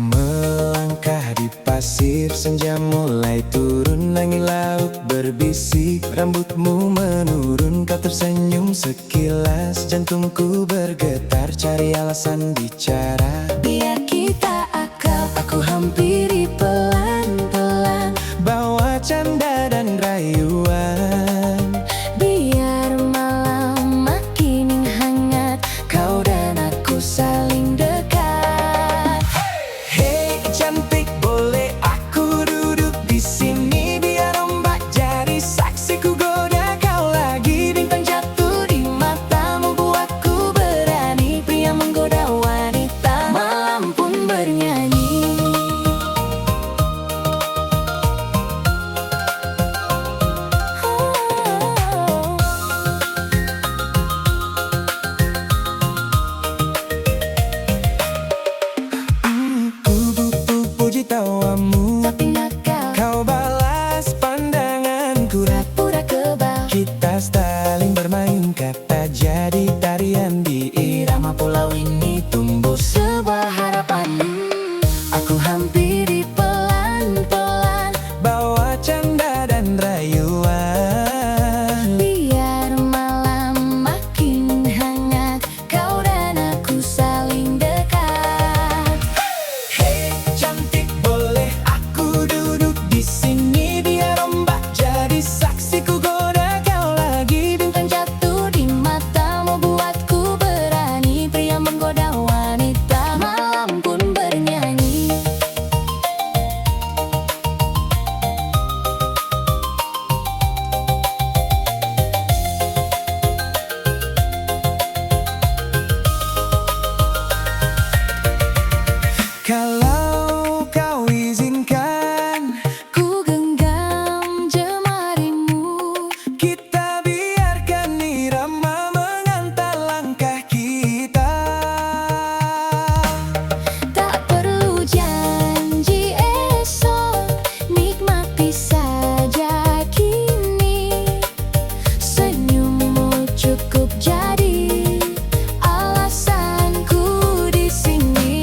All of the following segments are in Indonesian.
melangkah di pasir, senja mulai turun, angin laut berbisik. Rambutmu menurun, kau tersenyum sekilas, jantungku bergetar, cari alasan bicara. Biar kita akrab, aku hampiri pelan-pelan, bawa canda dan rayuan. biar malam makin hangat, kau dan aku saling dekat. Hey cantik, boleh aku duduk di sini, biar ombak jadi saksiku goda kau lagi. Bintang jatuh di matamu buatku berani, pria menggoda wanita, malam pun bernyanyi. Puji tawamu, Tapi nakal, kau balas pandanganku. pura-pura kebal, Kita saling bermain kata, jadi tarian di irama pulau ini tumbuh sebuah harapan. Aku hampiri pelan-pelan, bawa canda dan rayuan. biar malam makin hangat, kau dan aku saling dekat. Hey cantik, boleh aku duduk di sini, biar ombak jadi saksiku goda kau lagi. Bintang jatuh di matamu buatku berani, pria menggoda wanita, malam pun bernyanyi. Kalau kau izinkan, Ku genggam jemarimu, kita biarkan irama mengantar langkah kita. tak perlu janji esok, nikmati saja kini. Senyummu cukup jadi alasanku di sini.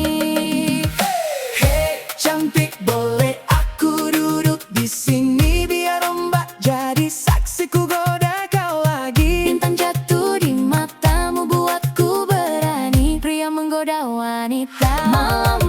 Hey cantik, boleh aku duduk di sini, biar ombak jadi saksiku goda kau lagi. Bintang jatuh di matamu buatku berani, pria menggoda wanita, malam